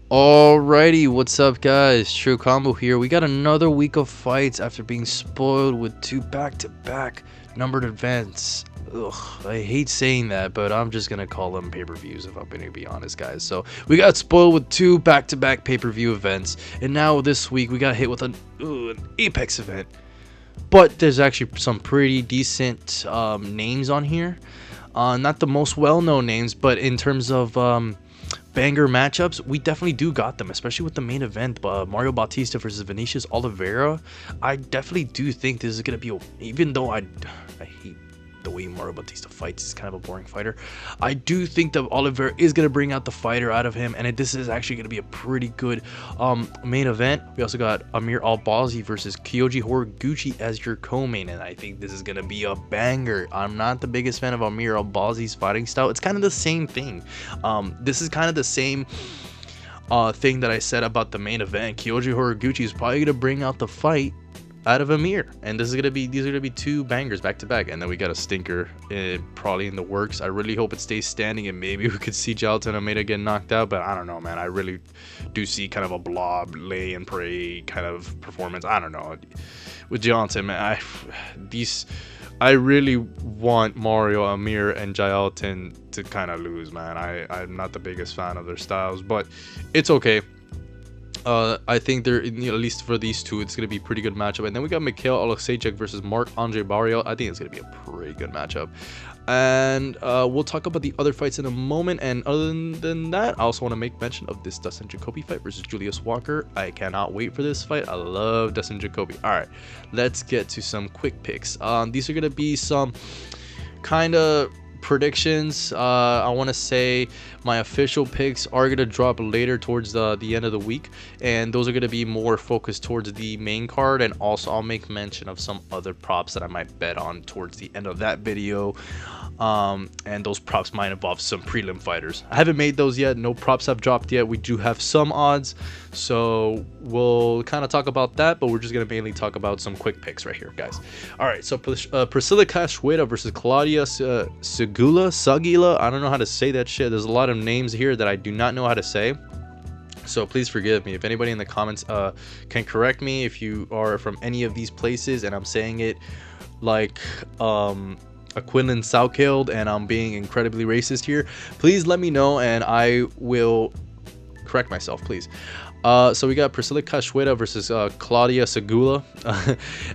Alrighty, what's up guys? True Combo here. We got another week of fights after being spoiled with two back-to-back numbered events. Ugh, I hate saying that, but I'm just gonna call them pay-per-views if I'm gonna be honest, guys. So we got spoiled with two back-to-back pay-per-view events, and now this week we got hit with an Apex event. But there's actually some pretty decent names on here. Not the most well-known names, but in terms of banger matchups, we definitely do got them, especially with the main event, Mario Bautista versus Vinicius Oliveira. I definitely do think this is gonna be, even though I hate the way Mario Bautista fights, he's kind of a boring fighter. I do think that Oliveira is gonna bring out the fighter out of him, and this is actually gonna be a pretty good main event. We also got Amir Albazi versus Kyoji Horiguchi as your co-main, and I think this is gonna be a banger. I'm not the biggest fan of Amir Albazi's fighting style. It's kind of the same thing. This is kind of the same thing that I said about the main event. Kyoji Horiguchi is probably gonna bring out the fight out of Amir, and these are gonna be two bangers back to back, and then we got a stinker probably in the works. I really hope it stays standing, and maybe we could see Jailton and Almeida get knocked out, but I don't know, man. I really do see kind of a blob, lay and pray kind of performance. I don't know with Jailton, man. I really want Mario, Amir, and Jailton to kind of lose, man. I'm not the biggest fan of their styles, but it's okay. I think they're, at least for these two, it's gonna be a pretty good matchup. And then we got Mikhail Oleksiejczuk versus Marc-Andre Barrios. I think it's gonna be a pretty good matchup. And we'll talk about the other fights in a moment. And other than that, I also want to make mention of this Dustin Jacoby fight versus Julius Walker. I cannot wait for this fight. I love Dustin Jacoby. All right, let's get to some quick picks. These are gonna be some kind of predictions. I want to say my official picks are going to drop later towards the end of the week, and those are going to be more focused towards the main card, and also I'll make mention of some other props that I might bet on towards the end of that video. And those props might involve some prelim fighters. I haven't made those yet. No props have dropped yet. We do have some odds, so we'll kind of talk about that, but we're just going to mainly talk about some quick picks right here, guys. All right, so Priscilla Cachoeira versus Claudia Sagila. I don't know how to say that shit. There's a lot of names here that I do not know how to say, so please forgive me. If anybody in the comments can correct me if you are from any of these places and I'm saying it like Aquilin Soutkild and I'm being incredibly racist here, please let me know and I will correct myself, please. So we got Priscilla Cachoeira versus Claudia Sagula.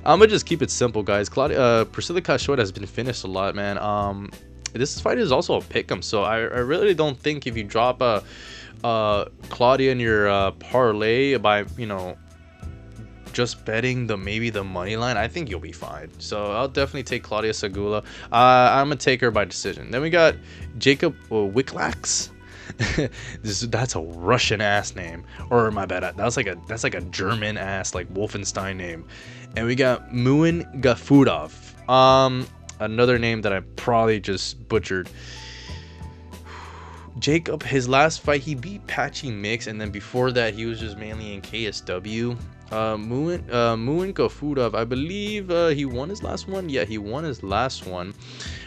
I'm gonna just keep it simple, guys. Priscilla Cachoeira has been finished a lot, man. This fight is also a pick'em, so I really don't think if you drop Claudia in your parlay by, just betting maybe the money line, I think you'll be fine. So I'll definitely take Claudia Sagula. I'm gonna take her by decision. Then we got Jacob Wiklax. That's a Russian ass name, or my bad, that's like a German ass like Wolfenstein name. And we got Muin Gafurov, another name that I probably just butchered. Jacob, his last fight he beat Patchy Mix, and then before that he was just mainly in KSW. Muin Gafurov, I believe he won his last one. Yeah, he won his last one,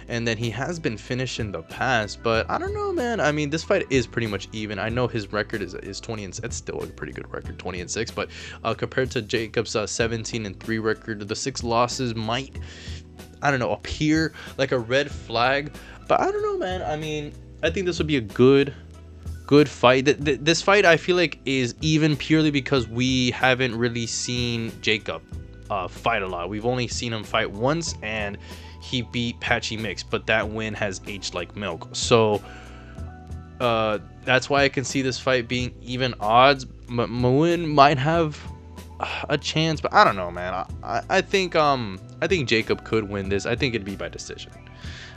and then he has been finished in the past, but I don't know, man. I mean, this fight is pretty much even. I know his record is 20 and it's still a pretty good record, 20-6, but compared to Jacob's 17-3 record, the 6 losses might, I don't know, appear like a red flag, but I don't know, man. I mean, I think this would be a good fight. This fight I feel like is even purely because we haven't really seen Jacob fight a lot. We've only seen him fight once, and he beat Patchy Mix, but that win has aged like milk. So that's why I can see this fight being even odds. But Muin might have a chance, but I don't know, man. I think Jacob could win this. I think it'd be by decision.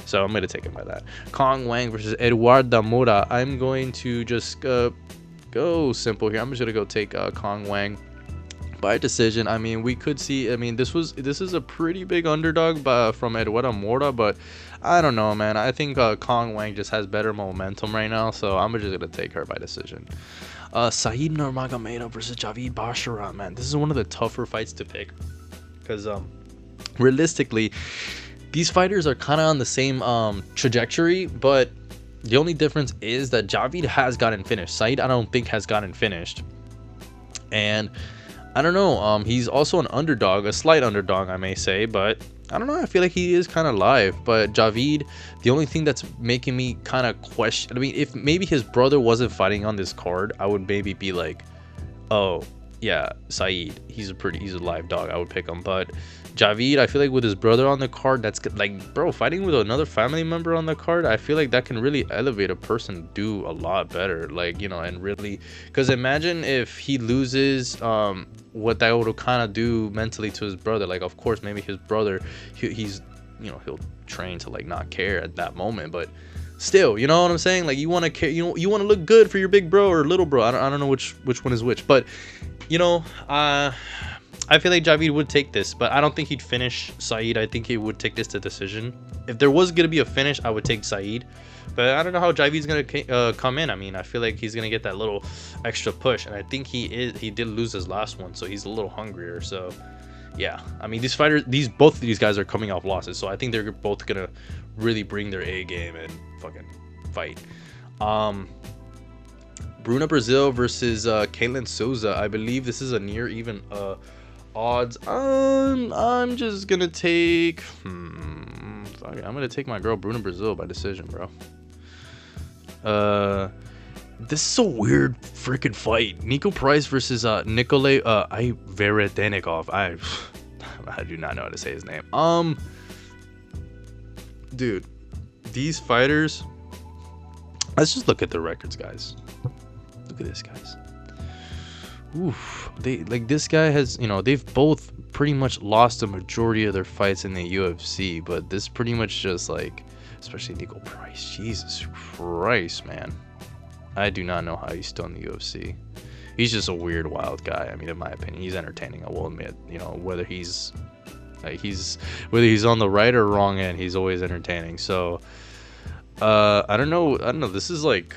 So I'm going to take it by that. Kong Wang versus Eduardo Mora. I'm going to just go simple here. I'm just going to go take Kong Wang by decision. I mean, we could see, I mean, this is a pretty big underdog from Eduardo Mora, but I don't know, man. I think Kong Wang just has better momentum right now, so I'm just going to take her by decision. Saeed Nurmagomedov versus Javid Bashara. Man, this is one of the tougher fights to pick because realistically, these fighters are kind of on the same trajectory, but The only difference is that Javid has gotten finished. Saeed, I don't think, has gotten finished. And I don't know. He's also an underdog, a slight underdog, I may say. But I don't know. I feel like he is kind of live. But Javid, the only thing that's making me kind of question. I mean, if maybe his brother wasn't fighting on this card, I would maybe be like, oh, yeah, Saeed, he's a live dog. I would pick him. But Javid, I feel like with his brother on the card, that's like, bro, fighting with another family member on the card, I feel like that can really elevate a person, do a lot better, like, you know. And really, because imagine if he loses, what that would kind of do mentally to his brother. Like, of course, maybe his brother, he's, you know, he'll train to like not care at that moment, but still, you know what I'm saying? Like, you want to care, you know, you want to look good for your big bro or little bro. I don't know which one is which, but you know, I feel like Javid would take this, but I don't think he'd finish Saeed. I think he would take this to decision. If there was gonna be a finish, I would take Saeed, but I don't know how Javid's gonna come in. I mean, I feel like he's gonna get that little extra push, and I think he did lose his last one, so he's a little hungrier. So yeah, I mean, these fighters, both of these guys are coming off losses, so I think they're both gonna really bring their A game and fucking fight. Bruna Brazil versus Caitlin Souza. I believe this is a near even odds. I'm just gonna take I'm gonna take my girl Bruna Brazil by decision, bro. This is a weird freaking fight. Nico Price versus Nikolay Veredenikov. I do not know how to say his name. Dude, these fighters, let's just look at the records, guys. Look at this, guys. Oof, this guy has, you know, they've both pretty much lost the majority of their fights in the UFC, but this pretty much just like, especially Nico Price, Jesus Christ, man, I do not know how he's still in the UFC. He's just a weird, wild guy. I mean, in my opinion, he's entertaining, I will admit. You know, whether he's on the right or wrong end, he's always entertaining. So I don't know, this is like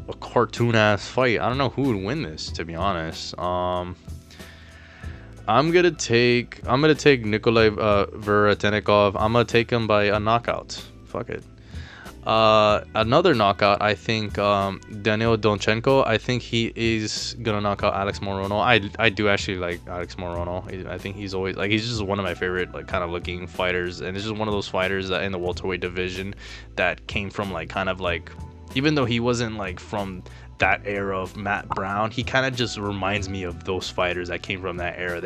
a cartoon ass fight. I don't know who would win this, to be honest. I'm gonna take Nikolay Veredenikov. I'm gonna take him by a knockout. Fuck it. Another knockout, I think, Daniil Donchenko. I think he is gonna knock out Alex Morono. I do actually like Alex Morono. I think he's always like, he's just one of my favorite like kind of looking fighters, and it's just one of those fighters that in the welterweight division that came from like kind of like, even though he wasn't like from that era of Matt Brown, he kind of just reminds me of those fighters that came from that era.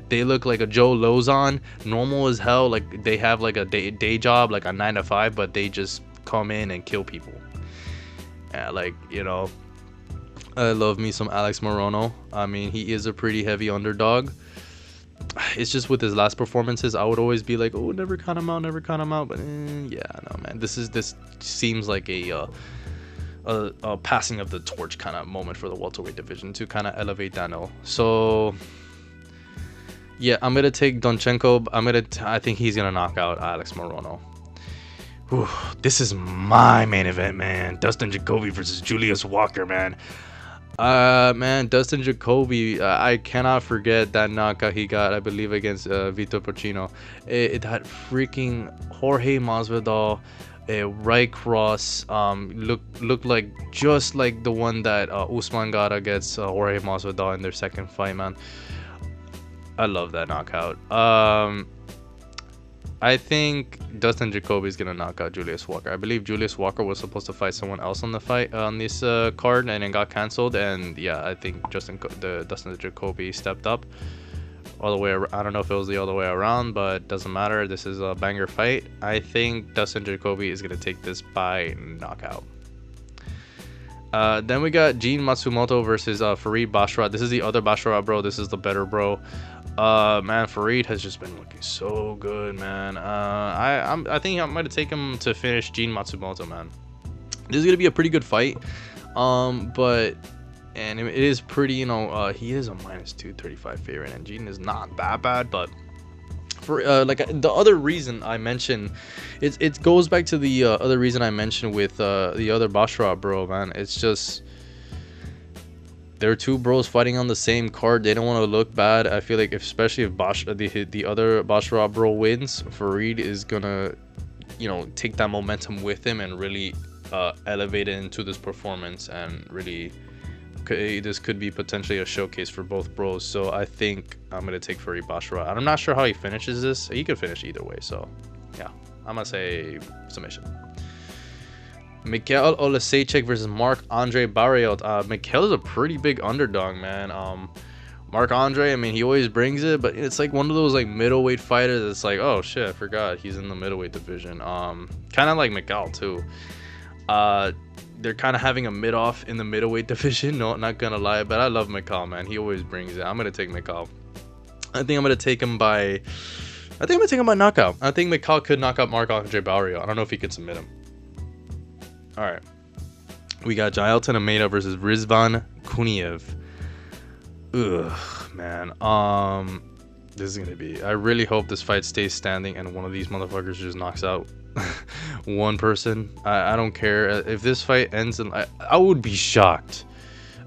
They look like a Joe Lozon, normal as hell, like they have like a day job, like a 9 to 5, but they just come in and kill people. Yeah, like, you know, I love me some Alex Morono. I mean, he is a pretty heavy underdog. It's just with his last performances, I would always be like, oh, never count him out. But yeah, no, man, this seems like a passing of the torch kind of moment for the welterweight division to kind of elevate Daniel. So yeah, I'm gonna take Donchenko. I think he's gonna knock out Alex Morono. Whew, this is my main event, man. Dustin Jacoby versus Julius Walker, man. Man, Dustin Jacoby, I cannot forget that knockout he got, I believe, against Vitor Porcino. That freaking Jorge Masvidal right cross looked like just like the one that Usman got against Jorge Masvidal in their second fight, man. I love that knockout. I think Dustin Jacoby is gonna knock out Julius Walker. I believe Julius Walker was supposed to fight someone else on the fight on this card, and it got canceled. And yeah, I think Dustin Jacoby stepped up all the way. I don't know if it was the other way around, but doesn't matter. This is a banger fight. I think Dustin Jacoby is gonna take this by knockout. Then we got Gene Matsumoto versus Farid Basharat. This is the other Basharat, bro. This is the better bro. Man, Farid has just been looking so good, man. I think I might have taken him to finish Gene Matsumoto, man. This is gonna be a pretty good fight. But it is pretty, you know, he is a -235 favorite, and Gene is not that bad, but for like the other reason I mentioned, it goes back to the other reason I mentioned with the other Basharat bro, man. It's just there are two bros fighting on the same card. They don't want to look bad. I feel like especially if the other Basharat bro wins, Farid is gonna you know, take that momentum with him and really elevate it into this performance, and really this could be potentially a showcase for both bros. So I think I'm gonna take Fury Basharat. I'm not sure how he finishes this. He could finish either way, so yeah, I'm gonna say submission. Mikhail Olasejchik versus Marc-Andre Barriault. Mikhail is a pretty big underdog, man. Marc-Andre, I mean, he always brings it, but it's like one of those like middleweight fighters. It's like, oh shit, I forgot he's in the middleweight division. Kind of like Mikhail too. They're kind of having a mid-off in the middleweight division. No, not gonna lie, but I love Mikhail, man. He always brings it. I'm gonna take Mikhail. I think I'm gonna take him by knockout. I think Mikhail could knock out Marc-Andre Barriault. I don't know if he could submit him. All right, we got Jailton Almeida versus Rizvan Kuniev. Ugh, man. This is gonna be. I really hope this fight stays standing and one of these motherfuckers just knocks out one person. I don't care if this fight ends, and I would be shocked.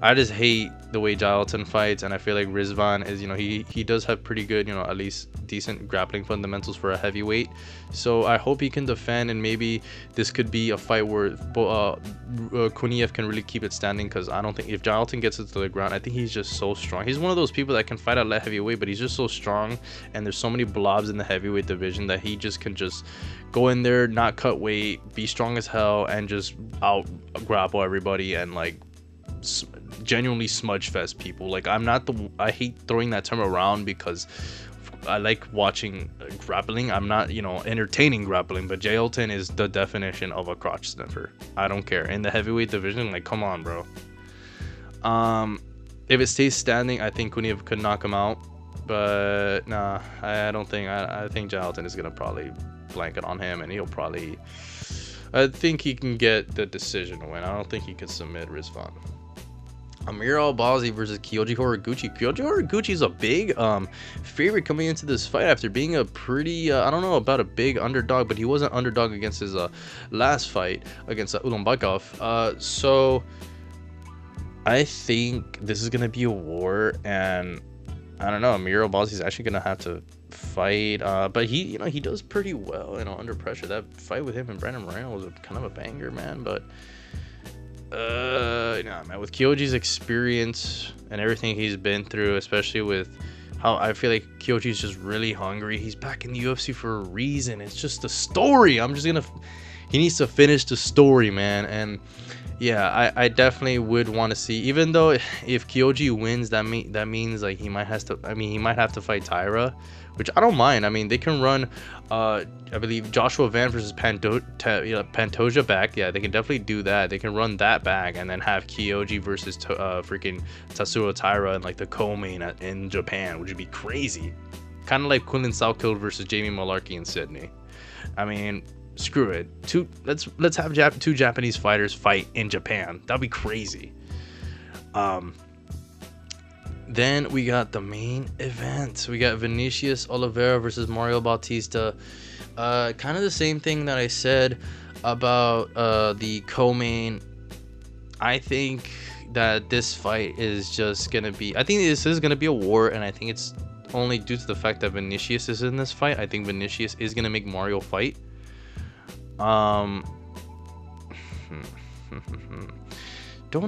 I just hate the way Jailton fights, and I feel like Rizvan is, you know, he does have pretty good, you know, at least decent grappling fundamentals for a heavyweight. So I hope he can defend, and maybe this could be a fight where Kuniev can really keep it standing, because I don't think if Jailton gets it to the ground, I think he's just so strong. He's one of those people that can fight at light heavyweight, but he's just so strong, and there's so many blobs in the heavyweight division that he just can just go in there, not cut weight, be strong as hell, and just out grapple everybody and like genuinely smudge fest people. Like, I hate throwing that term around because I like watching grappling. I'm not, you know, entertaining grappling, but Jailton is the definition of a crotch sniffer. I don't care. In the heavyweight division, like, come on, bro. If it stays standing, I think Kuniev could knock him out, but nah, I don't think. I think Jailton is gonna probably blanket on him, and he'll probably, I think he can get the decision win. I don't think he could submit Rizvan. Amir Albazi versus Kyoji Horiguchi. Kyoji Horiguchi is a big favorite coming into this fight after being a pretty, I don't know about a big underdog, but he was an underdog against his last fight against Ulanbekov. So I think this is going to be a war, and I don't know, Amir Albazi is actually going to have to fight, but he, you know, he does pretty well, you know, under pressure. That fight with him and Brandon Moreno was kind of a banger, man, but nah, man, with Kyoji's experience and everything he's been through, especially with how I feel like Kyoji's just really hungry. He's back in the UFC for a reason. It's just the story. He needs to finish the story, man. And yeah, I definitely would want to see, even though if Kyoji wins, that means like he might have to fight Taira, which I don't mind. I mean, they can run I believe Joshua Van versus Pantoja back. Yeah, they can definitely do that. They can run that back and then have Kyoji versus freaking Tatsuro Taira in like the co-main in Japan, which would be crazy. Kind of like Kunlin Salkild versus Jamie Malarkey in Sydney. I mean, screw it. Let's have two Japanese fighters fight in Japan. That'd be crazy. Then we got the main event. We got Vinicius Oliveira versus Mario Bautista. Kind of the same thing that I said about the co-main. I think that this fight is just gonna be, I think this is gonna be a war, and I think it's only due to the fact that Vinicius is in this fight. I think Vinicius is gonna make Mario fight. Don't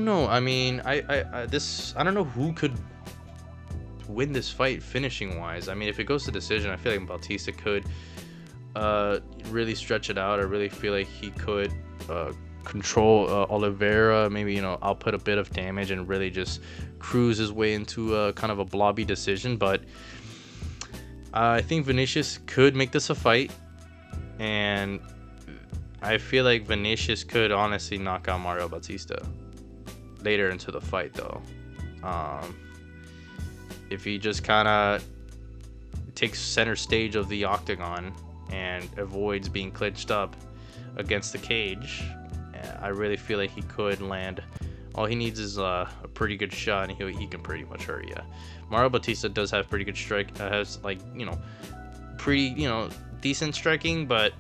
know. I mean, I don't know who could win this fight finishing wise. I mean, if it goes to decision, I feel like Bautista could really stretch it out. I really feel like he could control Oliveira, maybe, you know, output a bit of damage and really just cruise his way into kind of a blobby decision. But I think Vinicius could make this a fight, and I feel like Vinicius could honestly knock out Mario Bautista later into the fight, though. If he just kind of takes center stage of the octagon and avoids being clinched up against the cage, I really feel like he could land. All he needs is a pretty good shot, and he can pretty much hurt you. Mario Bautista does have pretty good strike, has like, you know, pretty, you know, decent striking, but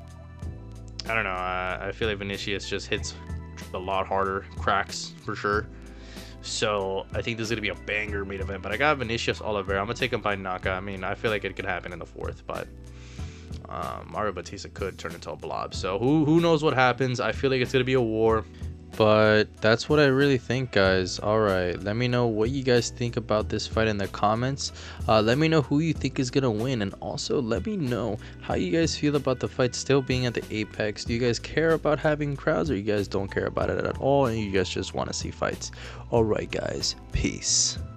I don't know. I feel like Vinicius just hits a lot harder, cracks for sure. So I think this is gonna be a banger main event. But I got Vinicius Oliveira. I'm gonna take him by knockout. I mean, I feel like it could happen in the fourth, but Mario Bautista could turn into a blob. So who knows what happens? I feel like it's gonna be a war. But that's what I really think, guys. Alright, let me know what you guys think about this fight in the comments. Let me know who you think is gonna win, and also let me know how you guys feel about the fight still being at the Apex. Do you guys care about having crowds, or you guys don't care about it at all and you guys just want to see fights? Alright guys, peace.